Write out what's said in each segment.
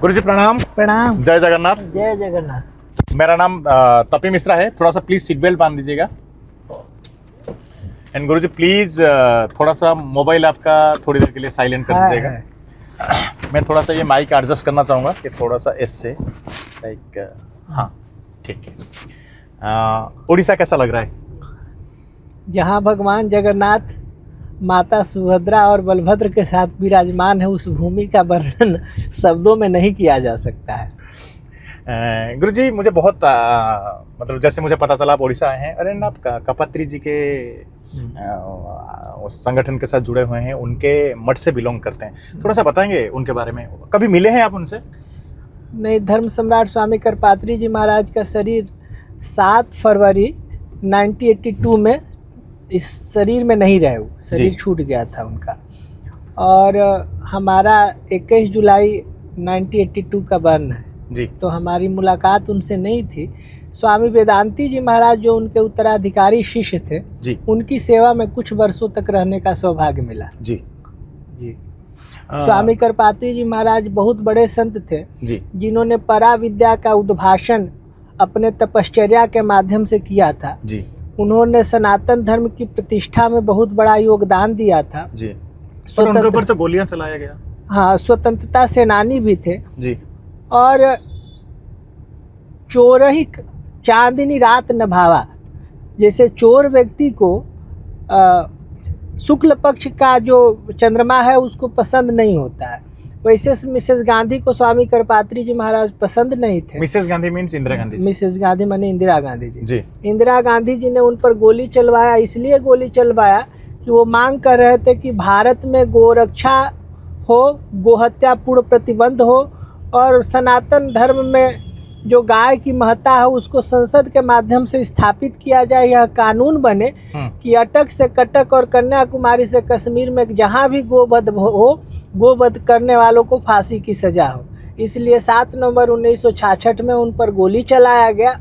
गुरु जी प्रणाम। प्रणाम। जय जगन्नाथ। जय जगन्नाथ। मेरा नाम तपी मिश्रा है। थोड़ा सा प्लीज सीट बेल्ट बांध दीजिएगा। एंड गुरु जी प्लीज थोड़ा सा मोबाइल आपका थोड़ी देर के लिए साइलेंट कर दीजिएगा। मैं थोड़ा सा ये माइक एडजस्ट करना चाहूँगा कि थोड़ा सा ऐसे लाइक हाँ ठीक है। उड़ीसा कैसा लग रहा है? जहाँ भगवान जगन्नाथ माता सुभद्रा और बलभद्र के साथ विराजमान है, उस भूमि का वर्णन शब्दों में नहीं किया जा सकता है। गुरुजी मुझे बहुत मतलब जैसे मुझे पता चला आप उड़ीसा आए हैं, अरे आप कपत्री जी के उस संगठन के साथ जुड़े हुए हैं, उनके मठ से बिलोंग करते हैं। थोड़ा सा बताएंगे उनके बारे में, कभी मिले हैं आप उनसे? नहीं, धर्म सम्राट स्वामी करपात्री जी महाराज का शरीर 7 फरवरी 1982 में इस शरीर में नहीं रहे, शरीर छूट गया था उनका। और हमारा 21 जुलाई 1982 का बर्न है जी। तो हमारी मुलाकात उनसे नहीं थी। स्वामी वेदांती जी महाराज जो उनके उत्तराधिकारी शिष्य थे जी, उनकी सेवा में कुछ वर्षों तक रहने का सौभाग्य मिला जी जी। स्वामी करपात्री जी महाराज बहुत बड़े संत थे जी, जिन्होंने परा विद्या का उद्भाषण अपने तपश्चर्या के माध्यम से किया था जी। उन्होंने सनातन धर्म की प्रतिष्ठा में बहुत बड़ा योगदान दिया था जी। पर उनके ऊपर तो गोलियां चलाया गया। हाँ, स्वतंत्रता सेनानी भी थे जी। और चोरही चांदनी रात न भावा, जैसे चोर व्यक्ति को शुक्ल पक्ष का जो चंद्रमा है उसको पसंद नहीं होता है, वैसे मिसेस गांधी को स्वामी करपात्री जी महाराज पसंद नहीं थे। Mrs Gandhi means Indira Gandhi ji. Mrs Gandhi माने इंदिरा गांधी जी। जी। इंदिरा गांधी जी ने उन पर गोली चलवाया, इसलिए गोली चलवाया कि वो मांग कर रहे थे कि भारत में गोरक्षा हो, गोहत्या पूर्ण प्रतिबंध हो और सनातन धर्म में जो गाय की महत्ता है उसको संसद के माध्यम से स्थापित किया जाए। यह कानून बने कि अटक से कटक और कन्याकुमारी से कश्मीर में जहाँ भी गोवध हो, गोवध करने वालों को फांसी की सजा हो। इसलिए 7 नवंबर 1966 में उन पर गोली चलाया गया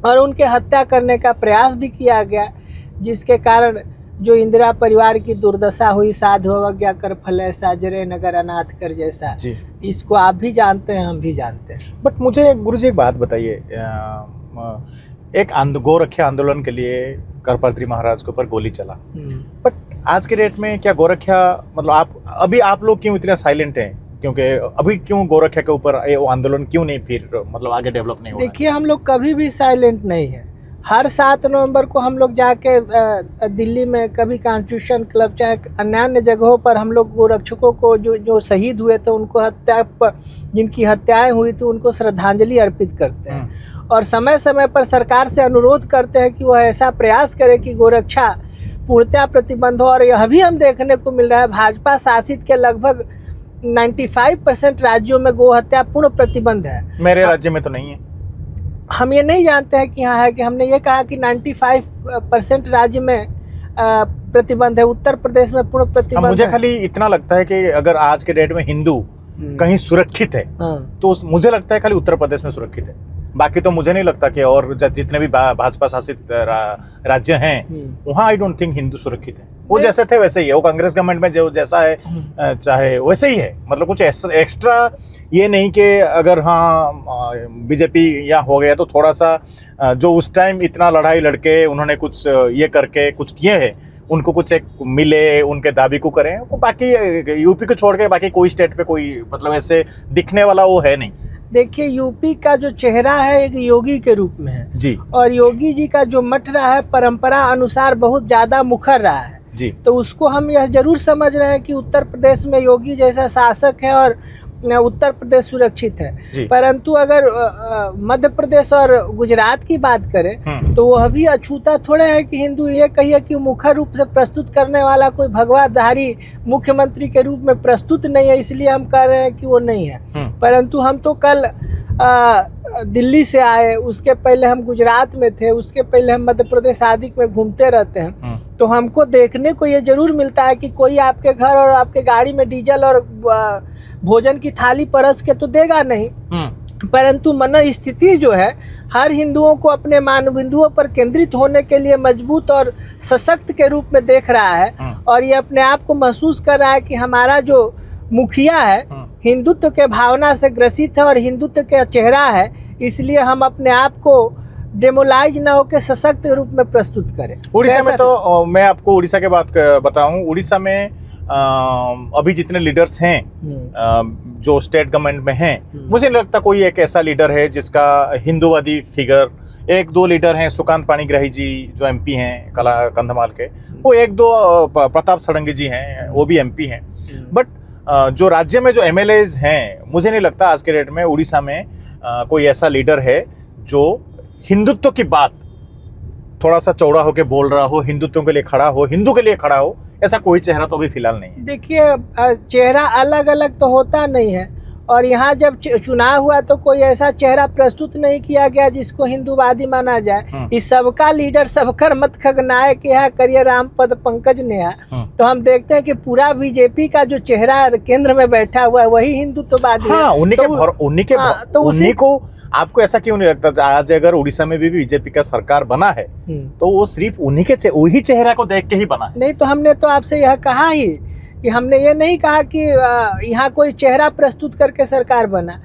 और उनके हत्या करने का प्रयास भी किया गया, जिसके कारण जो इंदिरा परिवार की दुर्दशा हुई, साधु अवज्ञा कर फल ऐसा, जरे नगर अनाथ कर जैसा। जी। इसको आप भी जानते हैं, हम भी जानते हैं। बट मुझे गुरुजी एक बात बताइए, एक गोरक्षा आंदोलन के लिए करपात्री महाराज के ऊपर गोली चला, बट आज के डेट में क्या गोरक्षा मतलब आप लोग क्यों इतने साइलेंट हैं? क्योंकि अभी क्यों गोरक्षा के ऊपर वो आंदोलन क्यों नहीं फिर मतलब आगे डेवलप नहीं हो रहा? देखिए, हम लोग कभी भी साइलेंट नहीं है। हर 7 नवंबर को हम लोग जाके दिल्ली में कभी कॉन्स्टिट्यूशन क्लब चाहे अन्य जगहों पर हम लोग गोरक्षकों को जो शहीद हुए थे उनको जिनकी हत्याएं हुई थी उनको श्रद्धांजलि अर्पित करते हैं और समय समय पर सरकार से अनुरोध करते हैं कि वह ऐसा प्रयास करे कि गोरक्षा पूर्णतः प्रतिबंध हो। और यह भी हम देखने को मिल रहा है, भाजपा शासित के लगभग 95% राज्यों में गो हत्या पूर्ण प्रतिबंध है। मेरे राज्य में तो नहीं है। हम ये नहीं जानते हैं कि यहाँ है कि हमने ये कहा कि 95% राज्य में प्रतिबंध है। उत्तर प्रदेश में पूर्ण प्रतिबंध। मुझे खाली इतना लगता है कि अगर आज के डेट में हिंदू कहीं सुरक्षित है तो मुझे लगता है खाली उत्तर प्रदेश में सुरक्षित है। बाकी तो मुझे नहीं लगता कि और जितने भी भाजपा शासित राज्य हैं वहाँ आई डोंट थिंक हिंदू सुरक्षित है। वो जैसे थे वैसे ही है, वो कांग्रेस गवर्नमेंट में जो जैसा है चाहे वैसे ही है। मतलब कुछ एक्स्ट्रा ये नहीं कि अगर हाँ बीजेपी या हो गया तो थोड़ा सा जो उस टाइम इतना लड़ाई लड़के उन्होंने कुछ ये करके कुछ किए हैं उनको कुछ एक मिले, उनके दाबी को करें। बाकी यूपी को छोड़ के बाकी कोई स्टेट पे कोई मतलब ऐसे दिखने वाला वो है नहीं। देखिए, यूपी का जो चेहरा है एक योगी के रूप में है जी, और योगी जी का जो मठ रहा है परंपरा अनुसार बहुत ज्यादा मुखर रहा है जी। तो उसको हम यह जरूर समझ रहे हैं कि उत्तर प्रदेश में योगी जैसा शासक है और उत्तर प्रदेश सुरक्षित है। परंतु अगर मध्य प्रदेश और गुजरात की बात करें तो वह भी अछूता थोड़े है कि हिंदू ये कहिए कि मुख्य रूप से प्रस्तुत करने वाला कोई भगवाधारी मुख्यमंत्री के रूप में प्रस्तुत नहीं है, इसलिए हम कह रहे हैं कि वो नहीं है। परंतु हम तो कल दिल्ली से आए, उसके पहले हम गुजरात में थे, उसके पहले हम मध्य प्रदेश आदि में घूमते रहते हैं, तो हमको देखने को ये जरूर मिलता है कि कोई आपके घर और आपके गाड़ी में डीजल और भोजन की थाली परस के तो देगा नहीं, परंतु मनोस्थिति जो है हर हिंदुओं को अपने मान बिंदुओं पर केंद्रित होने के लिए मजबूत और सशक्त के रूप में देख रहा है और ये अपने आप को महसूस कर रहा है कि हमारा जो मुखिया है, हिंदुत्व के भावना से ग्रसित है और हिंदुत्व का चेहरा है, इसलिए हम अपने आप को डेमोलाइज न होकर सशक्त रूप में प्रस्तुत करें। उड़ीसा में तो मैं आपको उड़ीसा के बात बताऊं, उड़ीसा में अभी जितने लीडर्स हैं जो स्टेट गवर्नमेंट में हैं, मुझे नहीं लगता कोई एक ऐसा लीडर है जिसका हिंदूवादी फिगर, एक दो लीडर हैं, सुकांत पाणिग्राही जी जो एमपी हैं कला कंधमाल के, वो एक दो प्रताप षडंगी जी हैं, वो भी एमपी हैं, बट जो राज्य में जो एमएलएज हैं, मुझे नहीं लगता आज के डेट में उड़ीसा में कोई ऐसा लीडर है जो हिंदुत्व की बात थोड़ा सा चौड़ा होकर बोल रहा हो, हिंदुत्व के लिए खड़ा हो, हिंदू के लिए खड़ा हो, ऐसा कोई चेहरा तो अभी फिलहाल नहीं है। देखिए, चेहरा अलग अलग तो होता नहीं है, और यहाँ जब चुनाव हुआ तो कोई ऐसा चेहरा प्रस्तुत नहीं किया गया जिसको हिंदूवादी माना जाए। इस सबका लीडर सबकर मत खगनाए के यहाँ करिए राम पद पंकज ने है, तो हम देखते हैं कि पूरा बीजेपी का जो चेहरा केंद्र में बैठा हुआ है वही हिंदुत्ववादी है। उन्हीं को आपको ऐसा क्यों नहीं लगता आज अगर उड़ीसा में भी बीजेपी का सरकार बना है तो वो सिर्फ वही चेहरा को देख के ही बना है? नहीं, तो हमने तो आपसे यह कहा ही कि हमने ये नहीं कहा कि यहाँ कोई चेहरा प्रस्तुत करके सरकार बना।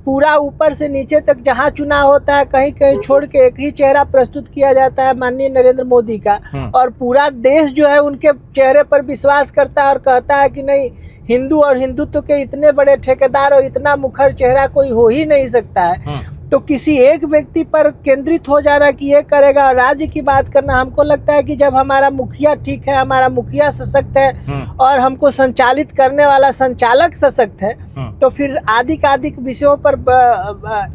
पूरा ऊपर से नीचे तक जहाँ चुनाव होता है कहीं कहीं छोड़ के एक ही चेहरा प्रस्तुत किया जाता है, माननीय नरेंद्र मोदी का, और पूरा देश जो है उनके चेहरे पर विश्वास करता है और कहता है कि नहीं, हिंदू और हिंदुत्व के इतने बड़े ठेकेदार और इतना मुखर चेहरा कोई हो ही नहीं सकता है। तो किसी एक व्यक्ति पर केंद्रित हो जाना कि ये करेगा और राज्य की बात करना, हमको लगता है कि जब हमारा मुखिया ठीक है, हमारा मुखिया सशक्त है और हमको संचालित करने वाला संचालक सशक्त है, तो फिर आधिकाधिक विषयों पर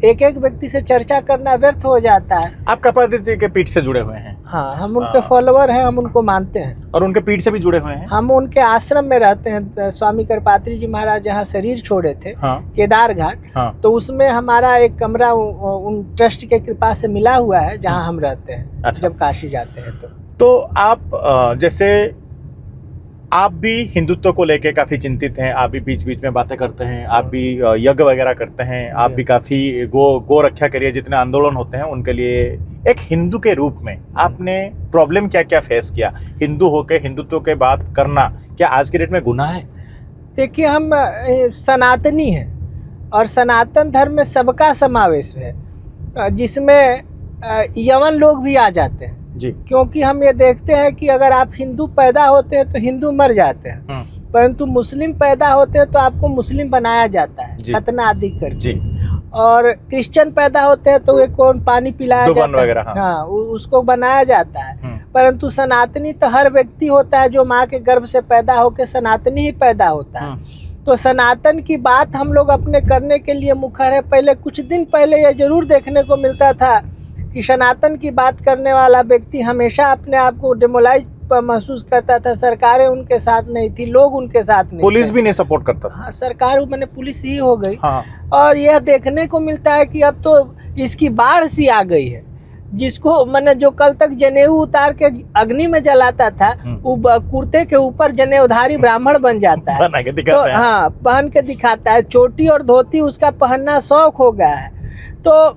एक एक व्यक्ति से चर्चा करना व्यर्थ हो जाता है। आप कपादी जी के पीठ से जुड़े हुए हैं? हाँ, हम उनके फॉलोअर हैं, हम उनको मानते हैं। और उनके पीठ से भी जुड़े हुए हैं? हम उनके आश्रम में रहते हैं, स्वामी करपात्री जी महाराज जहाँ शरीर छोड़े थे, केदार घाट, तो उसमें हमारा एक कमरा उन ट्रस्ट के कृपा से मिला हुआ है जहाँ हम रहते हैं। अच्छा। जब काशी जाते हैं तो आप जैसे आप भी हिंदुत्व को लेके काफी चिंतित हैं, आप भी बीच बीच में बातें करते हैं, आप भी यज्ञ वगैरह करते हैं, आप भी काफी गो रक्षा के लिए जितने आंदोलन होते हैं उनके लिए, एक हिंदू के रूप में आपने प्रॉब्लम क्या क्या फेस किया? हिंदू होके हिंदुत्व के बात करना क्या आज के डेट में गुनाह है? देखिए, हम सनातनी हैं और सनातन धर्म में सबका समावेश है, जिसमें यवन लोग भी आ जाते हैं जी, क्योंकि हम ये देखते हैं कि अगर आप हिंदू पैदा होते हैं तो हिंदू मर जाते हैं, परंतु मुस्लिम पैदा होते हैं तो आपको मुस्लिम बनाया जाता है खतना आदि करके, और क्रिश्चियन पैदा होते हैं तो एक कौन पानी पिलाया जाता है, हाँ, उसको बनाया जाता है। परंतु सनातनी तो हर व्यक्ति होता है जो माँ के गर्भ से पैदा होकर सनातनी ही पैदा होता है। तो सनातन की बात हम लोग अपने करने के लिए मुखर है। पहले कुछ दिन पहले ये जरूर देखने को मिलता था कि सनातन की बात करने वाला व्यक्ति हमेशा अपने आप को डेमोलाइज महसूस करता था, सरकारें उनके साथ नहीं थी, लोग उनके साथ नहीं, पुलिस भी नहीं सपोर्ट करता था। हाँ, सरकार मैंने पुलिस ही हो गई। हाँ। और यह देखने को मिलता है कि अब तो इसकी बाढ़ सी आ गई है, जिसको मैंने जो कल तक जनेऊ उतार के अग्नि में जलाता था, वो कुर्ते के ऊपर जनेऊधारी ब्राह्मण बन जाता है, बना के दिखाता है। हाँ, पहन के दिखाता है, चोटी और धोती उसका पहनना शौक हो गया है। तो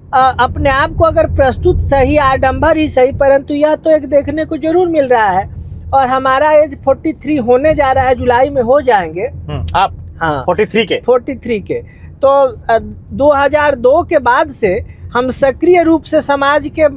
अपने आप को अगर प्रस्तुत सही, आडंबर ही सही, परंतु यह तो एक देखने को जरूर मिल रहा है। और हमारा एज 43 होने जा रहा है, जुलाई में हो जाएंगे। आप? हाँ, 43 के। तो 2002 के बाद से हम सक्रिय रूप से समाज के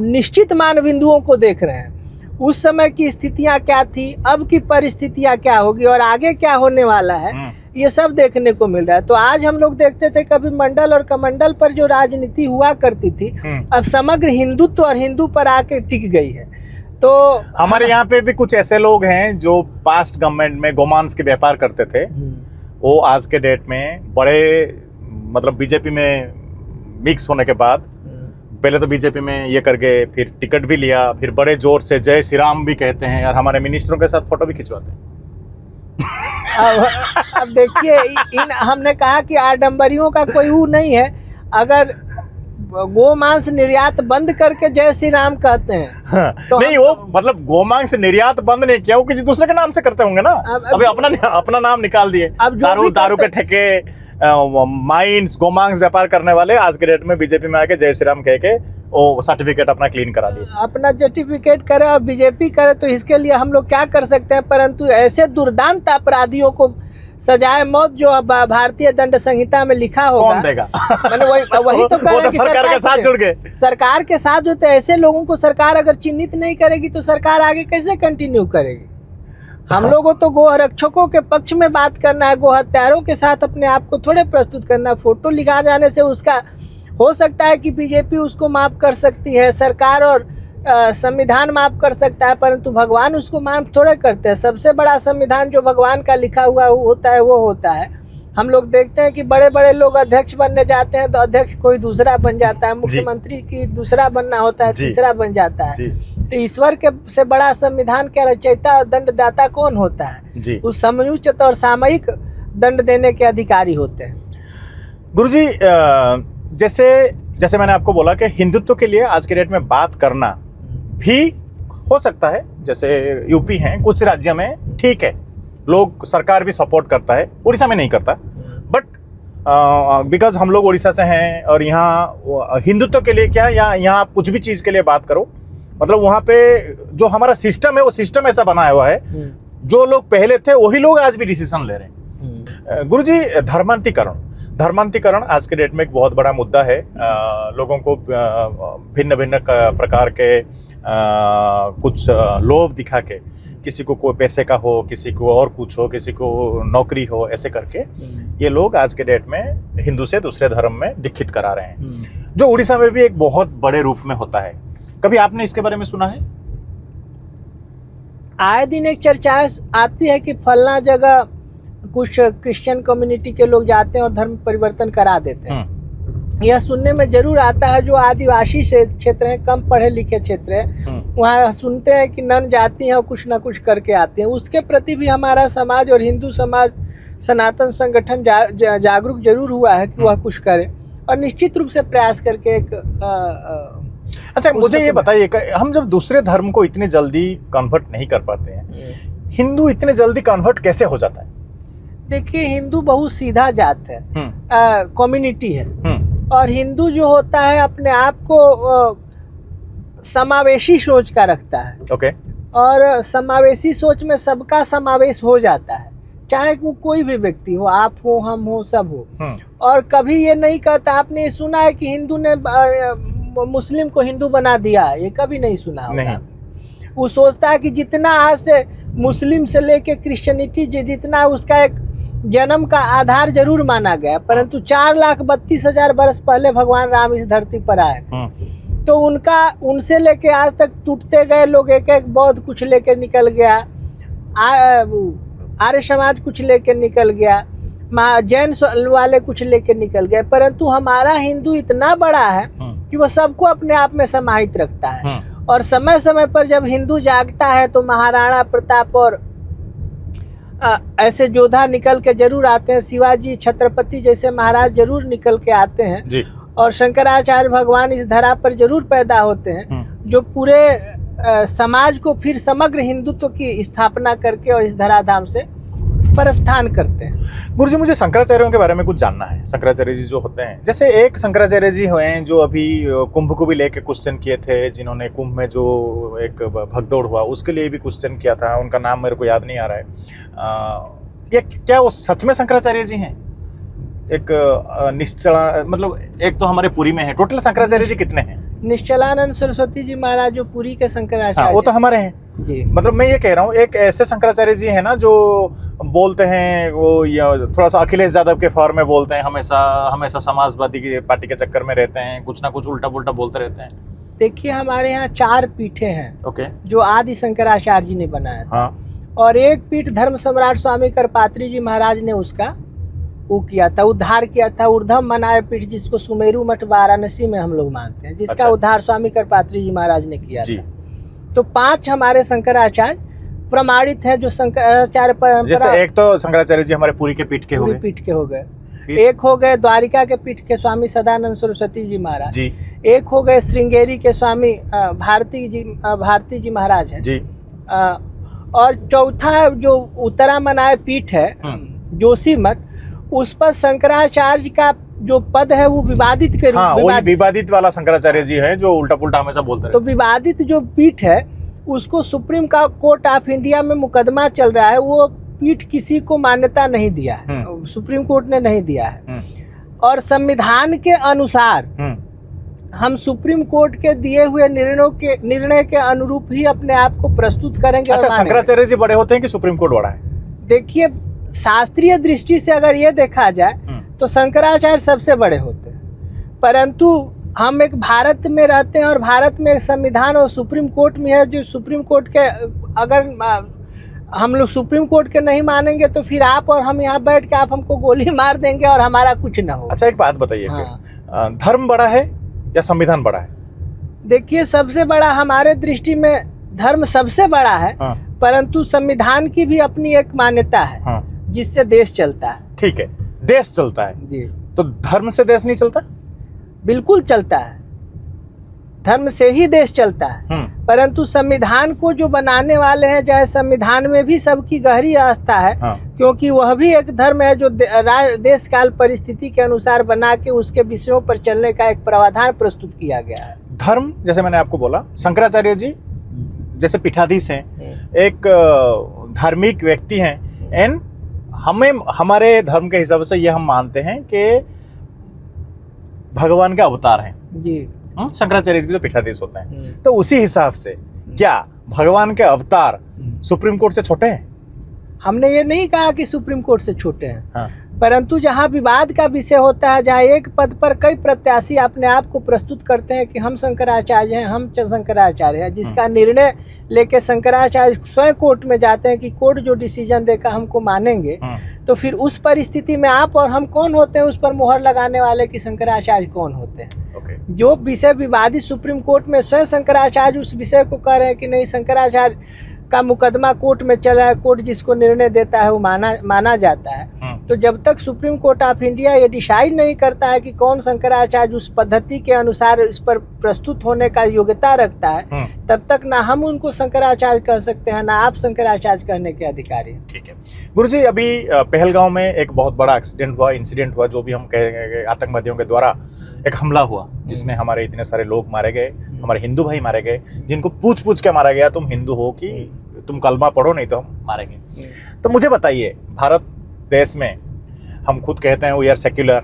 निश्चित मान बिंदुओं को देख रहे हैं। उस समय की स्थितियां क्या थी, अब की परिस्थितियां क्या होगी और आगे क्या होने वाला है, ये सब देखने को मिल रहा है। तो आज हम लोग देखते थे कभी मंडल और कमंडल पर जो राजनीति हुआ करती थी, अब समग्र हिंदुत्व और हिंदू पर आके टिक गई है। तो हमारे यहाँ पे भी कुछ ऐसे लोग हैं जो पास्ट गवर्नमेंट में गोमांस के व्यापार करते थे, वो आज के डेट में बड़े मतलब बीजेपी में मिक्स होने के बाद, पहले तो बीजेपी में ये करके फिर टिकट भी लिया, फिर बड़े जोर से जय श्री राम भी कहते हैं और हमारे मिनिस्टरों के साथ फोटो भी खिंचवाते हैं। अब देखिए, हमने कहा कि आडंबरियों का कोई वो नहीं है। अगर गोमांस निर्यात बंद करके जय श्री राम कहते हैं तो नहीं, वो मतलब गोमांस निर्यात बंद नहीं किया, वो किसी दूसरे के नाम से करते होंगे ना। अभी अपना नाम निकाल दिए। दारू के ठेके, माइंस, गोमांस व्यापार करने वाले आज के डेट में बीजेपी में आके जय श्री राम कह के वो सर्टिफिकेट अपना क्लीन करा लिए। अपना सर्टिफिकेट करे और बीजेपी करे तो इसके लिए हम लोग क्या कर सकते हैं, परंतु ऐसे दुर्दांत अपराधियों को सजाए मौत जो अब भारतीय दंड संहिता में लिखा होगा, कौन देगा? मैंने वही तो कह रहा है कि सरकार के साथ जुड़ गए। सरकार के साथ जुड़ते ऐसे लोगों को सरकार अगर चिन्हित नहीं करेगी तो सरकार आगे कैसे कंटिन्यू करेगी? हम लोगों तो गो रक्षकों के पक्ष में बात करना है, गो हत्यारों के साथ अपने आप को थोड़े प्रस्तुत करना। फोटो लिखा जाने से उसका हो सकता है कि बीजेपी उसको माफ कर सकती है, सरकार और संविधान माफ कर सकता है, परंतु भगवान उसको माफ थोड़े करते हैं। सबसे बड़ा संविधान जो भगवान का लिखा हुआ होता है वो होता है। हम लोग देखते हैं कि बड़े बड़े लोग अध्यक्ष बनने जाते हैं तो अध्यक्ष कोई दूसरा बन जाता है, मुख्यमंत्री की दूसरा बनना होता है, तीसरा बन जाता है। तो ईश्वर के से बड़ा संविधान के रचयिता और दंडदाता कौन होता है? उस समुचित और सामयिक दंड देने के अधिकारी होते हैं। गुरुजी, जैसे मैंने आपको बोला कि हिंदुत्व के लिए आज के डेट में बात करना भी हो सकता है, जैसे यूपी हैं, कुछ राज्य में ठीक है, लोग सरकार भी सपोर्ट करता है, उड़ीसा में नहीं करता, बट बिकॉज हम लोग उड़ीसा से हैं और यहाँ हिंदुत्व के लिए क्या, यहाँ आप कुछ भी चीज़ के लिए बात करो, मतलब वहाँ पे जो हमारा सिस्टम है वो सिस्टम ऐसा बनाया हुआ है, जो लोग पहले थे वही लोग आज भी डिसीजन ले रहे हैं। गुरुजी, धर्मांतरीकरण आज के डेट में एक बहुत बड़ा मुद्दा है। लोगों को भिन्न भिन्न प्रकार के कुछ लोभ दिखा के, किसी को कोई पैसे का हो, किसी को और कुछ हो, किसी को नौकरी हो, ऐसे करके ये लोग आज के डेट में हिंदू से दूसरे धर्म में दीक्षित करा रहे हैं, जो उड़ीसा में भी एक बहुत बड़े रूप में होता है। कभी आपने इसके बारे में सुना है? आए दिन एक चर्चा आती है कि फलना जगह कुछ क्रिश्चियन कम्युनिटी के लोग जाते हैं और धर्म परिवर्तन करा देते हैं। यह सुनने में जरूर आता है। जो आदिवासी क्षेत्र हैं, कम पढ़े लिखे क्षेत्र हैं, वहाँ सुनते हैं कि नन जाती हैं और कुछ ना कुछ करके आते हैं। उसके प्रति भी हमारा समाज और हिंदू समाज, सनातन संगठन जागरूक जरूर हुआ है कि वह कुछ करे और निश्चित रूप से प्रयास करके एक अच्छा, मुझे ये बताइए, हम जब दूसरे धर्म को इतने जल्दी कन्वर्ट नहीं कर पाते हैं, हिंदू इतने जल्दी कन्वर्ट कैसे हो जाता है? देखिए, हिंदू बहुत सीधा जात है, कम्युनिटी है, और हिंदू जो होता है अपने आप को समावेशी सोच का रखता है। ओके। और समावेशी सोच में सबका समावेश हो जाता है, चाहे वो कोई भी व्यक्ति हो, आप हो, हम हो, सब हो। और कभी ये नहीं कहता, आपने ये सुना है कि हिंदू ने मुस्लिम को हिंदू बना दिया, ये कभी नहीं सुना होगा। वो सोचता है कि जितना आज से मुस्लिम से लेके क्रिश्चियनिटी जितना उसका एक जन्म का आधार जरूर माना गया, परंतु 4,32,000 वर्ष पहले भगवान राम इस धरती पर आए, तो उनसे लेके आज तक टूटते गए लोग, एक एक बौद्ध कुछ लेके निकल गया, आर्य समाज कुछ लेके निकल गया, जैन वाले कुछ लेके निकल गए, परंतु हमारा हिंदू इतना बड़ा है कि वो सबको अपने आप में समाहित रखता है। और समय समय पर जब हिंदू जागता है तो महाराणा प्रताप और ऐसे योद्धा निकल के जरूर आते हैं, शिवाजी छत्रपति जैसे महाराज जरूर निकल के आते हैं जी। और शंकराचार्य भगवान इस धरा पर जरूर पैदा होते हैं, जो पूरे समाज को फिर समग्र हिंदुत्व की स्थापना करके और इस धराधाम से प्रस्थान करते हैं। गुरुजी, मुझे शंकराचार्यों के बारे में कुछ जानना है। शंकराचार्य जी जो होते हैं, जैसे एक शंकराचार्य जी हुए हैं जो अभी कुंभ को भी लेके क्वेश्चन किए थे, जिन्होंने कुंभ में जो एक भगदौड़ हुआ उसके लिए भी क्वेश्चन किया था, उनका नाम मेरे को याद नहीं आ रहा है। ये क्या वो सच में शंकराचार्य जी हैं? एक निश्चला, मतलब एक तो हमारे पुरी में है। टोटल शंकराचार्य जी कितने हैं? निश्चलानंद सरस्वती जी महाराज जो पुरी के शंकराचार्य, हाँ, वो तो हमारे हैं जी। मतलब मैं ये कह रहा हूँ, एक ऐसे शंकराचार्य जी है ना जो बोलते हैं, वो या थोड़ा सा अखिलेश यादव के फॉर्म में बोलते हैं, हमेशा समाजवादी की पार्टी के चक्कर में रहते हैं, कुछ ना कुछ उल्टा पुल्टा बोलते रहते हैं। देखिए, हमारे यहाँ 4 पीठे हैं, ओके, जो आदि शंकराचार्य जी ने बनाया था। हाँ। और एक पीठ धर्म सम्राट स्वामी करपात्री जी महाराज ने उसका वो किया था, उद्धार किया था। ऊर्ध्व मनाए पीठ, जिसको सुमेरु मठ वाराणसी में हम लोग मानते हैं, जिसका उद्धार स्वामी करपात्री जी महाराज ने किया था। तो 5 हमारे शंकराचार्य प्रमाणित है जो शंकराचार्य परंपरा। जैसे एक तो शंकराचार्य जी हमारे पुरी के पीठ के हो गए, एक हो गए द्वारिका के पीठ के स्वामी सदानंद सरस्वती जी महाराज जी, एक हो गए श्रृंगेरी के स्वामी भारती जी महाराज हैं जी, और चौथा जो उत्तरा मनाए पीठ है जोशी मठ, उस पर शंकराचार्य का जो पद है वो विवादित के हाँ, वही विवादित वाला शंकराचार्य जी हैं जो उल्टा पुल्टा हमेशा बोलते रहे। तो विवादित जो पीठ है उसको सुप्रीम कोर्ट ऑफ इंडिया में मुकदमा चल रहा है, वो पीठ किसी को मान्यता नहीं दिया है, सुप्रीम कोर्ट ने नहीं दिया है। और संविधान के अनुसार हम सुप्रीम कोर्ट के दिए हुए निर्णय के अनुरूप ही अपने आप को प्रस्तुत करेंगे। अच्छा, शंकराचार्य जी बड़े होते हैं कि सुप्रीम कोर्ट बड़ा है? देखिए, शास्त्रीय दृष्टि से अगर ये देखा जाए तो शंकराचार्य सबसे बड़े होते हैं, परंतु हम एक भारत में रहते हैं और भारत में एक संविधान और सुप्रीम कोर्ट में है, जो सुप्रीम कोर्ट के अगर हम लोग सुप्रीम कोर्ट के नहीं मानेंगे तो फिर आप और हम यहाँ बैठ के आप हमको गोली मार देंगे और हमारा कुछ ना हो। अच्छा, एक बात बताइए, धर्म बड़ा है या संविधान बड़ा है? देखिए, सबसे बड़ा हमारे दृष्टि में धर्म सबसे बड़ा है, परंतु संविधान की भी अपनी एक मान्यता है जिससे देश चलता है। ठीक है, देश चलता है जी, तो धर्म से देश नहीं चलता? बिल्कुल चलता है, धर्म से ही देश चलता है, परंतु संविधान को जो बनाने वाले हैं, चाहे संविधान में भी सबकी गहरी आस्था है, क्योंकि वह भी एक धर्म है जो देश काल परिस्थिति के अनुसार बना के उसके विषयों पर चलने का एक प्रावधान प्रस्तुत किया गया है। धर्म, जैसे मैंने आपको बोला, शंकराचार्य जी जैसे पीठाधीश हैं, एक धार्मिक व्यक्ति हैं, एंड हमें हमारे धर्म के हिसाब से ये हम मानते हैं कि भगवान के अवतार हैं जी। शंकराचार्य जी जो पीठाधीश होते हैं, तो उसी हिसाब से क्या भगवान के अवतार सुप्रीम कोर्ट से छोटे हैं? हमने ये नहीं कहा कि सुप्रीम कोर्ट से छोटे हैं, हाँ। परंतु जहाँ विवाद का विषय होता है, जहाँ एक पद पर कई प्रत्याशी अपने आप को प्रस्तुत करते हैं कि हम शंकराचार्य हैं, हम शंकराचार्य हैं, जिसका निर्णय लेके शंकराचार्य स्वयं कोर्ट में जाते हैं कि कोर्ट जो डिसीजन देगा हमको मानेंगे, तो फिर उस परिस्थिति में आप और हम कौन होते हैं उस पर मोहर लगाने वाले कि शंकराचार्य कौन होते हैं? जो विषय विवादित सुप्रीम कोर्ट में स्वयं शंकराचार्य उस विषय को कह रहे हैं कि नहीं, शंकराचार्य का मुकदमा कोर्ट में चला है, कोर्ट जिसको निर्णय देता है वो माना जाता है। तो जब तक सुप्रीम कोर्ट ऑफ इंडिया ये डिसाइड नहीं करता है कि कौन शंकराचार्य उस पद्धति के अनुसार इस पर प्रस्तुत होने का योग्यता रखता है, तब तक ना हम उनको शंकराचार्य कह सकते हैं, ना आप शंकराचार्य कहने के अधिकारी हैं। ठीक है गुरुजी, अभी पहलगांव में एक बहुत बड़ा इंसिडेंट हुआ, जो भी हम कहेंगे आतंकवादियों के द्वारा एक हमला हुआ, जिसमें हमारे इतने सारे लोग मारे गए, हमारे हिंदू भाई मारे गए, जिनको पूछ के मारा गया, तुम हिंदू हो कि तुम कलमा पढ़ो, नहीं तो हम मारेंगे। तो मुझे बताइए, भारत देश में हम खुद कहते हैं वी आर सेक्युलर,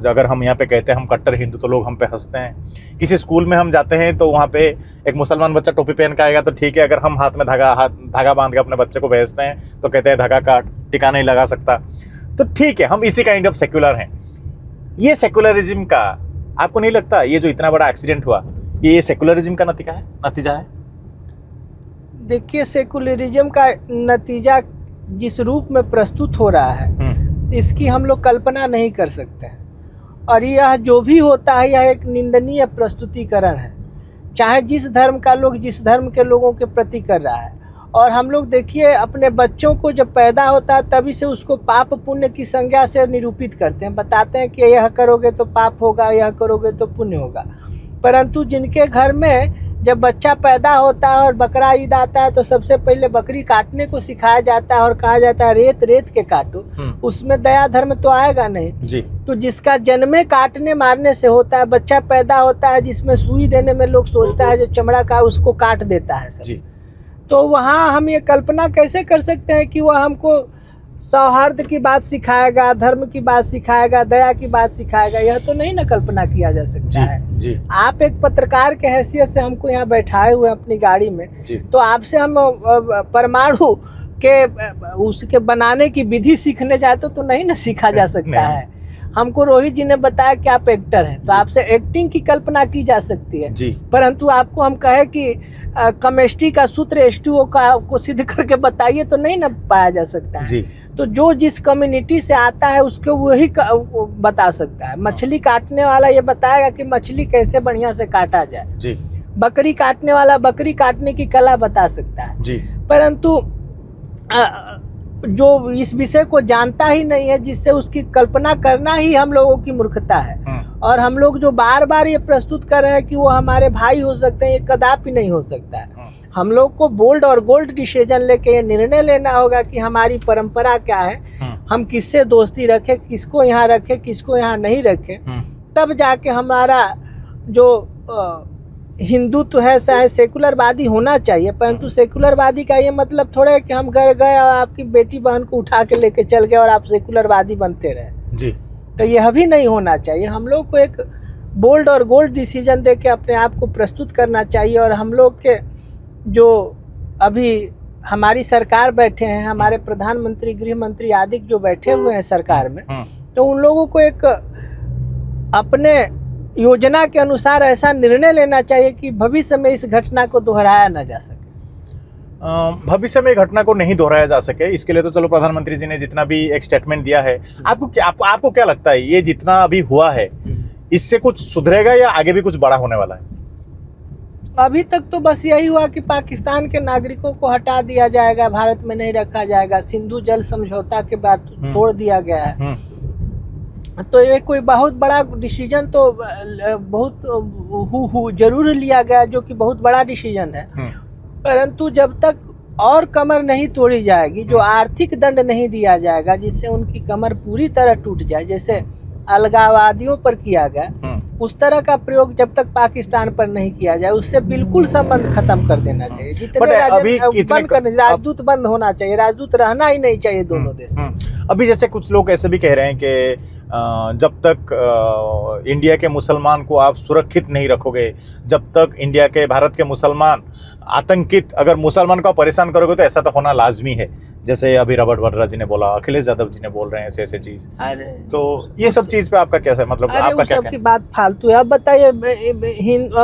अगर हम यहाँ पे कहते हैं हम कट्टर हिंदू तो लोग हम पे हंसते हैं। किसी स्कूल में हम जाते हैं तो वहाँ पे एक मुसलमान बच्चा टोपी पहन के आएगा तो ठीक है, अगर हम हाथ में धागा बांध के अपने बच्चे को भेजते हैं तो कहते हैं धागा काट, टिका नहीं लगा सकता, तो ठीक है, हम इसी काइंड ऑफ सेक्युलर हैं। ये सेक्युलरिज्म का आपको नहीं लगता ये जो इतना बड़ा एक्सीडेंट हुआ ये सेक्युलरिज्म का नतीजा है? देखिए, सेक्युलरिज्म का नतीजा जिस रूप में प्रस्तुत हो रहा है इसकी हम लोग कल्पना नहीं कर सकते हैं, और यह जो भी होता है यह एक निंदनीय प्रस्तुतिकरण है, चाहे जिस धर्म का लोग जिस धर्म के लोगों के प्रति कर रहा है। और हम लोग देखिए, अपने बच्चों को जब पैदा होता है तभी से उसको पाप पुण्य की संज्ञा से निरूपित करते हैं, बताते हैं कि यह करोगे तो पाप होगा, यह करोगे तो पुण्य होगा। परंतु जिनके घर में जब बच्चा पैदा होता है और बकरा ईद आता है तो सबसे पहले बकरी काटने को सिखाया जाता है और कहा जाता है रेत के काटो, उसमें दया धर्म तो आएगा नहीं जी। तो जिसका जन्मे काटने मारने से होता है, बच्चा पैदा होता है जिसमें सुई देने में लोग सोचता है जो चमड़ा का उसको काट देता है सब जी। तो वहाँ हम ये कल्पना कैसे कर सकते हैं कि वह हमको सौहार्द की बात सिखाएगा, धर्म की बात सिखाएगा, दया की बात सिखाएगा? यह तो नहीं ना कल्पना किया जा सकता है जी। आप एक पत्रकार के हैसियत से हमको यहाँ बैठाए हुए अपनी गाड़ी में, तो आपसे हम परमाणु के उसके बनाने की विधि सीखने जाए तो नहीं ना सीखा जा सकता है। हमको रोहित जी ने बताया कि आप एक्टर हैं, तो आपसे एक्टिंग की कल्पना की जा सकती है जी। परंतु आपको हम कहे कि केमिस्ट्री का सूत्र H2O का को सिद्ध करके बताइए तो नहीं ना पाया जा सकता है जी। तो जो जिस कम्युनिटी से आता है उसको वही बता सकता है। मछली काटने वाला ये बताएगा कि मछली कैसे बढ़िया से काटा जाए जी। बकरी काटने वाला बकरी काटने की कला बता सकता है जी। परंतु जो इस विषय को जानता ही नहीं है, जिससे उसकी कल्पना करना ही हम लोगों की मूर्खता है। और हम लोग जो बार बार ये प्रस्तुत कर रहे हैं कि वो हमारे भाई हो सकते हैं, ये कदापि नहीं हो सकता है। हम लोग को बोल्ड और गोल्ड डिसीजन लेके ये निर्णय लेना होगा कि हमारी परंपरा क्या है, हम किससे दोस्ती रखें, किसको यहाँ रखें, किसको यहाँ नहीं रखें, तब जाके हमारा जो हिंदुत्व है चाहे सेकुलरवादी होना चाहिए। परंतु सेकुलरवादी का ये मतलब थोड़ा है कि हम घर गए और आपकी बेटी बहन को उठा के लेके चल गए और आप सेकुलरवादी बनते रहे जी। तो यह भी नहीं होना चाहिए। हम लोग को एक बोल्ड और गोल्ड डिसीजन दे के अपने आप को प्रस्तुत करना चाहिए। और हम लोग के जो अभी हमारी सरकार बैठे हैं, हमारे प्रधानमंत्री, गृह मंत्री आदि जो बैठे हुए हैं सरकार में, तो उन लोगों को एक अपने योजना के अनुसार ऐसा निर्णय लेना चाहिए कि भविष्य में इस घटना को दोहराया न जा सके। भविष्य में घटना को नहीं दोहराया जा सके, इसके लिए तो चलो प्रधानमंत्री जी ने जितना भी एक स्टेटमेंट दिया है, आपको क्या लगता है ये जितना अभी हुआ है इससे कुछ सुधरेगा या आगे भी कुछ बड़ा होने वाला है? अभी तक तो बस यही हुआ कि पाकिस्तान के नागरिकों को हटा दिया जाएगा, भारत में नहीं रखा जाएगा, सिंधु जल समझौता के बाद तोड़ दिया गया है। तो ये कोई बहुत बड़ा डिसीजन तो बहुत जरूर लिया गया, जो कि बहुत बड़ा डिसीजन है। परंतु जब तक और कमर नहीं तोड़ी जाएगी, जो आर्थिक दंड नहीं दिया जाएगा जिससे उनकी कमर पूरी तरह टूट जाए, जैसे अलगाववादियों पर किया गया, उस तरह का प्रयोग जब तक पाकिस्तान पर नहीं किया जाए, उससे बिल्कुल संबंध खत्म कर देना चाहिए। जितने बंद करने, राजदूत बंद होना चाहिए, राजदूत रहना ही नहीं चाहिए दोनों देश। अभी जैसे कुछ लोग ऐसे भी कह रहे हैं कि जब तक इंडिया के मुसलमान को आप सुरक्षित नहीं रखोगे, जब तक इंडिया के, भारत के मुसलमान आतंकित, अगर मुसलमान को परेशान करोगे तो ऐसा तो होना लाजमी है। जैसे अभी रॉबर्ट वाड्रा जी ने बोला, अखिलेश यादव जी ने बोल रहे हैं ऐसे ऐसे चीज। तो ये सब चीज पे आपका क्या है, मतलब आपका क्या कहना? बात फालतू है। अब बताइए,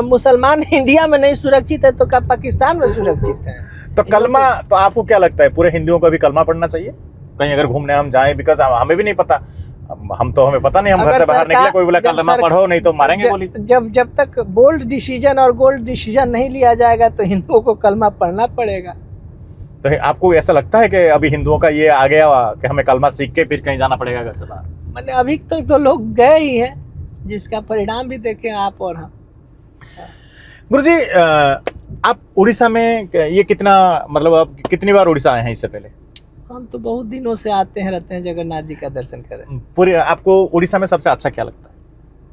मुसलमान इंडिया में नहीं सुरक्षित है तो क्या पाकिस्तान में सुरक्षित है? तो कलमा, तो आपको क्या लगता है पूरे हिंदुओं को भी कलमा पढ़ना चाहिए कहीं अगर घूमने हम जाएं? बिकॉज हमें भी नहीं पता, हमें पता नहीं, हम घर से बाहर निकले, कोई बोला कलमा पढ़ो नहीं तो मारेंगे गोली। जब तक बोल्ड डिसीजन और गोल्ड डिसीजन नहीं लिया जाएगा तो हिंदुओं को कलमा पढ़ना पड़ेगा। तो आपको ऐसा लगता है कि अभी हिंदुओं का ये आ गया कि हमें कलमा सीख के फिर कहीं जाना पड़ेगा घर से बाहर? मैंने अभी तक तो लोग गए ही हैं, जिसका परिणाम भी देखें आप और हम। गुरुजी, आप उड़ीसा में ये कितना, मतलब आप कितनी बार उड़ीसा आए हैं इससे पहले? हम तो बहुत दिनों से आते हैं, रहते हैं जगन्नाथ जी का दर्शन करें। पूरे आपको उड़ीसा में सबसे अच्छा क्या लगता है?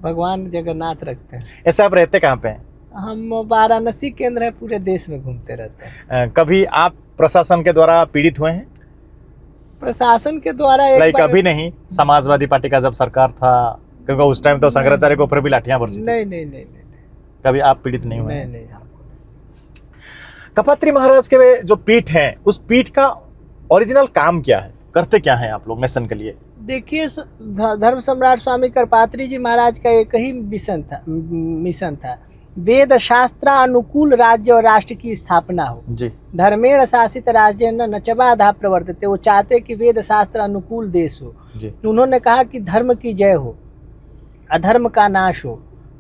भगवान जगन्नाथ रखते हैं। ऐसे आप रहते कहाँ पे हैं? हम वाराणसी केंद्र है, पूरे देश में घूमते रहते हैं। कभी आप प्रशासन के द्वारा पीड़ित हुए हैं? प्रशासन के द्वारा लाइक अभी नहीं, समाजवादी पार्टी का जब सरकार था, क्योंकि उस टाइम तो शंकराचार्य के ऊपर भी लाठियां बरसी थी। नहीं, कभी आप पीड़ित नहीं हुए? नहीं। कपात्री महाराज के जो पीठ है, उस पीठ का ओरिजिनल काम क्या है, करते क्या है आप लोग नेशन के लिए? देखिए, धर्म सम्राट स्वामी करपात्री जी महाराज का एक ही मिशन था, वेद शास्त्र अनुकूल राज्य और राष्ट्र की स्थापना हो जी। धर्मेण शासित राज्य न चबाधा प्रवर्तते। वो चाहते कि वेद शास्त्र अनुकूल देश हो जी। उन्होंने कहा कि धर्म की जय हो, अधर्म का नाश हो,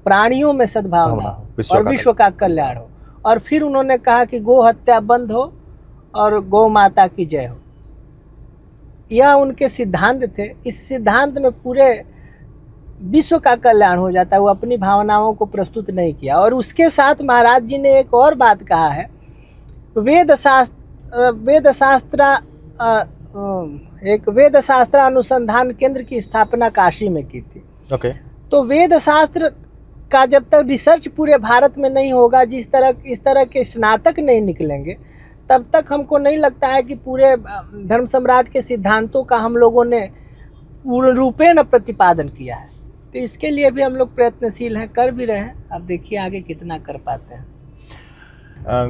प्राणियों में सद्भावना हो और विश्व का कल्याण हो। और फिर उन्होंने कहा कि गो हत्या बंद हो और गौ माता की जय हो। यह उनके सिद्धांत थे। इस सिद्धांत में पूरे विश्व का कल्याण हो जाता है। वो अपनी भावनाओं को प्रस्तुत नहीं किया। और उसके साथ महाराज जी ने एक और बात कहा है, वेद शास्त्र अनुसंधान केंद्र की स्थापना काशी में की थी। ओके। तो वेद शास्त्र का जब तक रिसर्च पूरे भारत में नहीं होगा, इस तरह के स्नातक नहीं निकलेंगे, तब तक हमको नहीं लगता है कि पूरे धर्म सम्राट के सिद्धांतों का हम लोगों ने पूर्ण रूपेण प्रतिपादन किया है। तो इसके लिए भी हम लोग प्रयत्नशील हैं, कर भी रहे हैं। अब देखिए आगे कितना कर पाते हैं।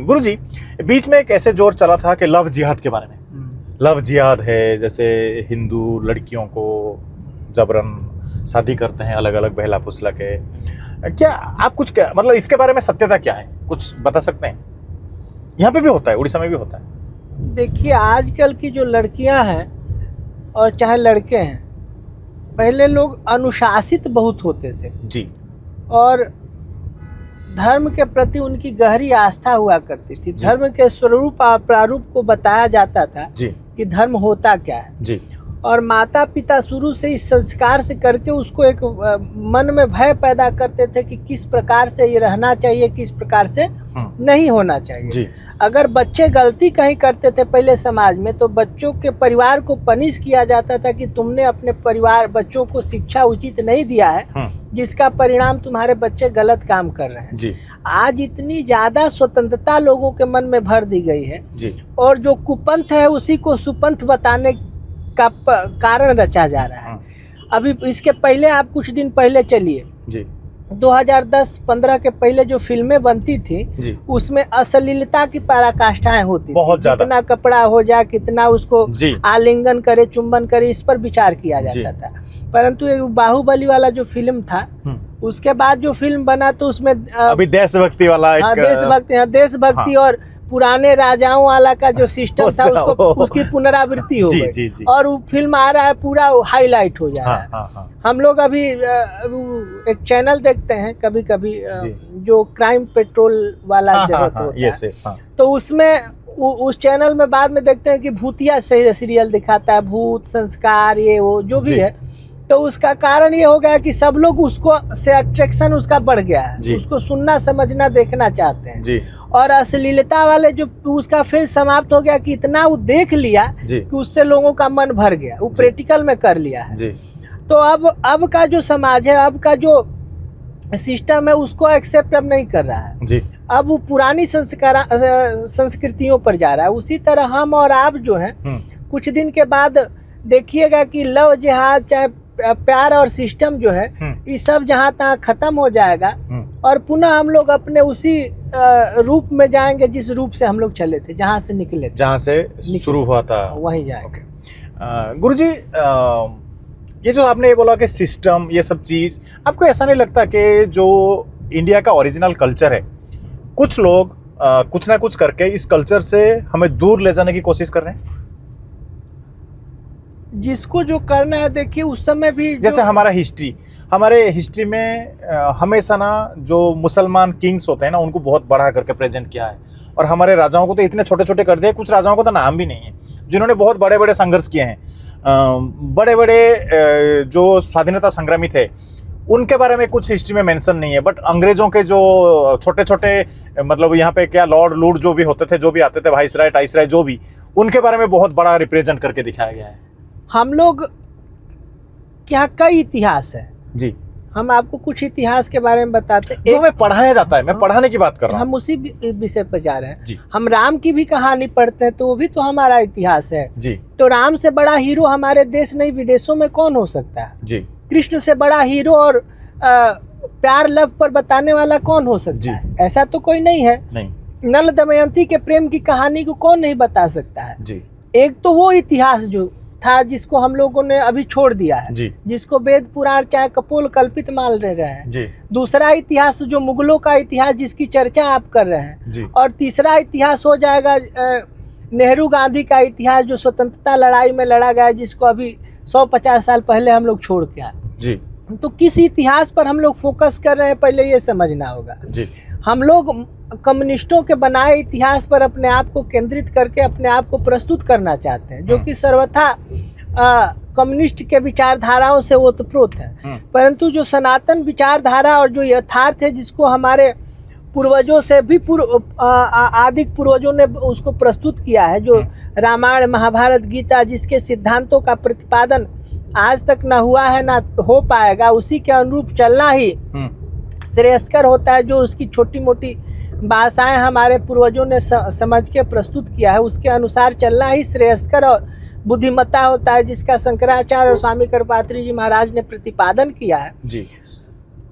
गुरुजी, बीच में एक ऐसे जोर चला था कि लव जिहाद के बारे में। लव जिहाद है, जैसे हिंदू लड़कियों को जबरन शादी करते हैं अलग अलग बहला फुसला के। क्या आप कुछ मतलब इसके बारे में सत्यता क्या है, कुछ बता सकते हैं? यहाँ पे भी होता है, उड़ीसा में भी होता है। देखिए, आजकल की जो लड़कियां हैं और चाहे लड़के हैं, पहले लोग अनुशासित बहुत होते थे जी, और धर्म के प्रति उनकी गहरी आस्था हुआ करती थी। धर्म के स्वरूप और प्रारूप को बताया जाता था जी, कि धर्म होता क्या है जी। और माता पिता शुरू से इस संस्कार से करके उसको एक मन में भय पैदा करते थे कि किस प्रकार से ये रहना चाहिए, किस प्रकार से नहीं होना चाहिए जी। अगर बच्चे गलती कहीं करते थे पहले समाज में, तो बच्चों के परिवार को पनिश किया जाता था कि तुमने अपने परिवार बच्चों को शिक्षा उचित नहीं दिया है, जिसका परिणाम तुम्हारे बच्चे गलत काम कर रहे हैं। जी। आज इतनी ज्यादा स्वतंत्रता लोगों के मन में भर दी गई है जी। और जो कुपंथ है उसी को सुपंथ बताने का कारण रचा जा रहा है। अभी इसके पहले आप कुछ दिन पहले चलिए जी, 2010-15 के पहले जो फिल्में बनती थी जी, उसमें अश्लीलता की पराकाष्ठाएं होती बहुत थी। ज्यादा। कितना कपड़ा हो जाए, कितना उसको जी। आलिंगन करे, चुंबन करे, इस पर विचार किया जाता था। परंतु एक बाहुबली वाला जो फिल्म था, उसके बाद जो फिल्म बना तो उसमें अभी देशभक्ति वाला एक देशभक्ति और पुराने राजाओं वाला का जो सिस्टम था उसको उसकी पुनरावृत्ति हो गई। जी, जी। और वो फिल्म आ रहा है पूरा हाईलाइट हो जा रहा है। हम लोग अभी एक चैनल देखते हैं कभी कभी जो क्राइम पेट्रोल वाला जगत होता है, तो उसमें उस चैनल में बाद में देखते हैं कि भूतिया सीरियल दिखाता है, भूत संस्कार ये वो जो भी है। तो उसका कारण ये हो गया कि सब लोग उसको से अट्रैक्शन उसका बढ़ गया है, उसको सुनना समझना देखना चाहते हैं जी। और अश्लीलता वाले जो उसका फेज समाप्त हो गया कि इतना वो देख लिया कि उससे लोगों का मन भर गया, वो प्रैक्टिकल में कर लिया है जी। तो अब का जो समाज है, अब का जो सिस्टम है, उसको एक्सेप्ट अब नहीं कर रहा है जी। अब वो पुरानी संस्कृतियों पर जा रहा है। उसी तरह हम और आप जो हैं कुछ दिन के बाद देखिएगा कि लव जिहाद चाहे प्यार और सिस्टम जो है ये सब जहाँ तहाँ खत्म हो जाएगा और पुनः हम लोग अपने उसी रूप में जाएंगे जिस रूप से हम लोग चले थे, जहाँ से निकले थे, जहाँ से शुरू हुआ था वहीं जाएंगे। गुरुजी, ये जो आपने ये बोला कि सिस्टम ये सब चीज, आपको ऐसा नहीं लगता कि जो इंडिया का ओरिजिनल कल्चर है, कुछ लोग कुछ ना कुछ करके इस कल्चर से हमें दूर ले जाने की कोशिश कर रहे हैं? जिसको जो करना है, देखिए उस समय भी जैसे हमारे हिस्ट्री में हमेशा ना जो मुसलमान किंग्स होते हैं ना, उनको बहुत बढ़ा करके प्रेजेंट किया है और हमारे राजाओं को तो इतने छोटे छोटे कर दिए, कुछ राजाओं को तो नाम भी नहीं है, जिन्होंने बहुत बड़े बड़े संघर्ष किए हैं। बड़े बड़े जो स्वाधीनता संग्रामी थे उनके बारे में कुछ हिस्ट्री में मेंशन नहीं है, बट अंग्रेजों के जो छोटे छोटे मतलब यहाँ पे क्या लॉर्ड जो भी होते थे, जो भी आते थे, वाइसराय टाइसराय जो भी, उनके बारे में बहुत बड़ा रिप्रेजेंट करके दिखाया गया है। हम लोग क्या कई इतिहास है जी, हम आपको कुछ इतिहास के बारे में बताते हैं जो हमें पढ़ाया जाता है। मैं पढ़ाने की बात कर रहा हूँ, हम उसी विषय पर जा रहे हैं जी। हम राम की भी कहानी पढ़ते हैं तो वो भी तो हमारा इतिहास है जी। तो राम से बड़ा हीरो हमारे देश नहीं विदेशों में कौन हो सकता है जी। कृष्ण से बड़ा हीरो और प्यार लव पर बताने वाला कौन हो सकता है? ऐसा तो कोई नहीं है। नल दमयंती के प्रेम की कहानी को कौन नहीं बता सकता है जी। एक तो वो इतिहास जो था जिसको हम लोगों ने अभी छोड़ दिया है जी। जिसको वेद पुराण चाहे कपोल कल्पित मान रहे हैं जी। दूसरा इतिहास जो मुगलों का इतिहास जिसकी चर्चा आप कर रहे हैं जी। और तीसरा इतिहास हो जाएगा नेहरू गांधी का इतिहास जो स्वतंत्रता लड़ाई में लड़ा गया, जिसको अभी 150 साल पहले हम लोग छोड़ के आए जी। तो किस इतिहास पर हम लोग फोकस कर रहे हैं पहले ये समझना होगा जी। हम लोग कम्युनिस्टों के बनाए इतिहास पर अपने आप को केंद्रित करके अपने आप को प्रस्तुत करना चाहते हैं, जो कि सर्वथा कम्युनिस्ट के विचारधाराओं से ओतप्रोत है। परंतु जो सनातन विचारधारा और जो यथार्थ है, जिसको हमारे पूर्वजों से भी आदि पूर्वजों ने उसको प्रस्तुत किया है, जो रामायण महाभारत गीता जिसके सिद्धांतों का प्रतिपादन आज तक ना हुआ है ना हो पाएगा, उसी के अनुरूप चलना ही श्रेयस्कर होता है। जो उसकी छोटी मोटी भाषाएं हमारे पूर्वजों ने समझ के प्रस्तुत किया है, उसके अनुसार चलना ही श्रेयस्कर और बुद्धिमत्ता होता है, जिसका शंकराचार्य और स्वामी कृपात्री जी महाराज ने प्रतिपादन किया है जी।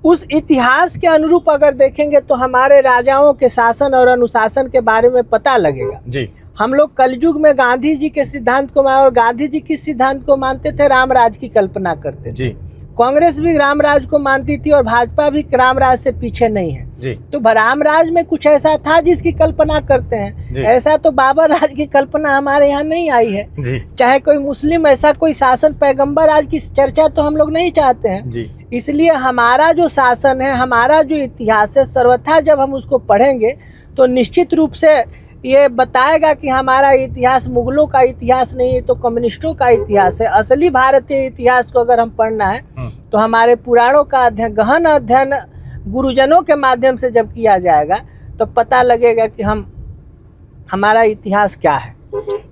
उस इतिहास के अनुरूप अगर देखेंगे तो हमारे राजाओं के शासन और अनुशासन के बारे में पता लगेगा जी। हम लोग कलयुग में गांधी जी के सिद्धांत को और गांधी जी किस सिद्धांत को मानते थे? रामराज की कल्पना करते थे जी। कांग्रेस भी रामराज को मानती थी और भाजपा भी रामराज से पीछे नहीं है जी। तो रामराज में कुछ ऐसा था जिसकी कल्पना करते हैं, ऐसा तो बाबर राज की कल्पना हमारे यहाँ नहीं आई है जी। चाहे कोई मुस्लिम ऐसा कोई शासन पैगंबर राज की चर्चा तो हम लोग नहीं चाहते हैं जी। इसलिए हमारा जो शासन है, हमारा जो इतिहास है, सर्वथा जब हम उसको पढ़ेंगे तो निश्चित रूप से ये बताएगा कि हमारा इतिहास मुगलों का इतिहास नहीं है, तो कम्युनिस्टों का इतिहास है। असली भारतीय इतिहास को अगर हम पढ़ना है तो हमारे पुराणों का अध्ययन, गहन अध्ययन गुरुजनों के माध्यम से जब किया जाएगा तो पता लगेगा कि हमारा इतिहास क्या है।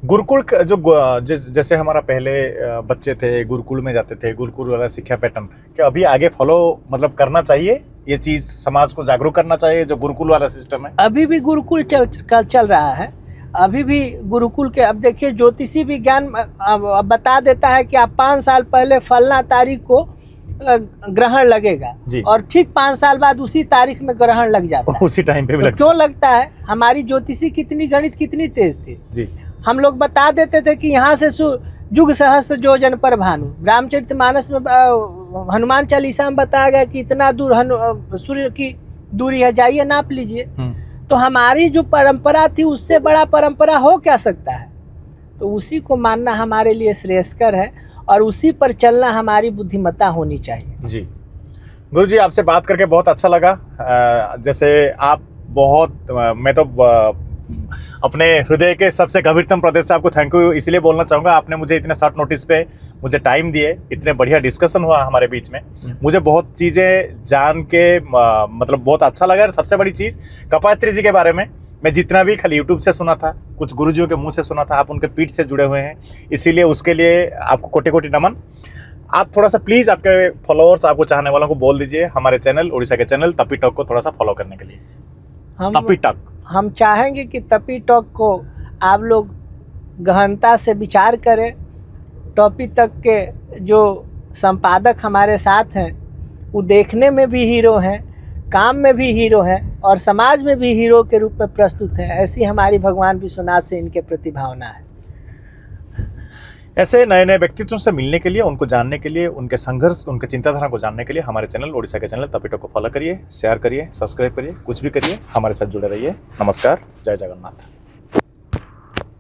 गुरुकुल जो जैसे हमारा पहले बच्चे थे गुरुकुल में जाते थे, गुरुकुल वाला शिक्षा पैटर्न क्या अभी आगे फॉलो मतलब करना चाहिए? ये चीज समाज को जागरूक करना चाहिए जो गुरुकुल वाला सिस्टम है। अभी भी गुरुकुल चल रहा है, अभी भी गुरुकुल के। अब देखिए ज्योतिषी विज्ञान बता देता है कि आप 5 साल पहले फलना तारीख को ग्रहण लगेगा और ठीक 5 साल बाद उसी तारीख में ग्रहण लग जाता है। उसी टाइम पे भी क्यों लगता है? हमारी ज्योतिषी कितनी गणित कितनी तेज थी जी। हम लोग बता देते थे कि यहाँ से जुग सहस्त्र योजन पर भानु, रामचरितमानस में हनुमान चालीसा में बताया गया कि इतना दूर सूर्य की दूरी है, जाइए नाप लीजिए। तो हमारी जो परंपरा थी उससे बड़ा परंपरा हो क्या सकता है? तो उसी को मानना हमारे लिए श्रेयस्कर है और उसी पर चलना हमारी बुद्धिमत्ता होनी चाहिए जी। गुरुजी आपसे बात करके बहुत अच्छा लगा। जैसे आप बहुत मैं तो अपने हृदय के सबसे गंभीरतम प्रदेश से आपको थैंक यू इसलिए बोलना चाहूँगा। आपने मुझे इतने शॉर्ट नोटिस पे मुझे टाइम दिए, इतने बढ़िया डिस्कशन हुआ हमारे बीच में। मुझे बहुत चीज़ें जान के मतलब बहुत अच्छा लगा। और सबसे बड़ी चीज़ कपायत्री जी के बारे में मैं जितना भी खाली यूट्यूब से सुना था, कुछ गुरुजियों के मुंह से सुना था, आप उनके पीठ से जुड़े हुए हैं, इसीलिए उसके लिए आपको कोटि कोटि नमन। आप थोड़ा सा प्लीज़ आपके फॉलोअर्स, आपको चाहने वालों को बोल दीजिए हमारे चैनल उड़ीसा के चैनल तपी टॉक को थोड़ा सा फॉलो करने के लिए। तपी टॉक हम चाहेंगे कि तपी टॉक को आप लोग गहनता से विचार करें। टॉपी तक के जो संपादक हमारे साथ हैं वो देखने में भी हीरो हैं, काम में भी हीरो हैं और समाज में भी हीरो के रूप में प्रस्तुत है। ऐसी हमारी भगवान विश्वनाथ से इनके प्रति भावना है। ऐसे नए नए व्यक्तित्वों से मिलने के लिए, उनको जानने के लिए, उनके संघर्ष, उनके चिंताधारा को जानने के लिए हमारे चैनल उड़ीसा के चैनल तपी टॉक को फॉलो करिए, शेयर करिए, सब्सक्राइब करिए, कुछ भी करिए, हमारे साथ जुड़े रहिए। नमस्कार, जय जगन्नाथ।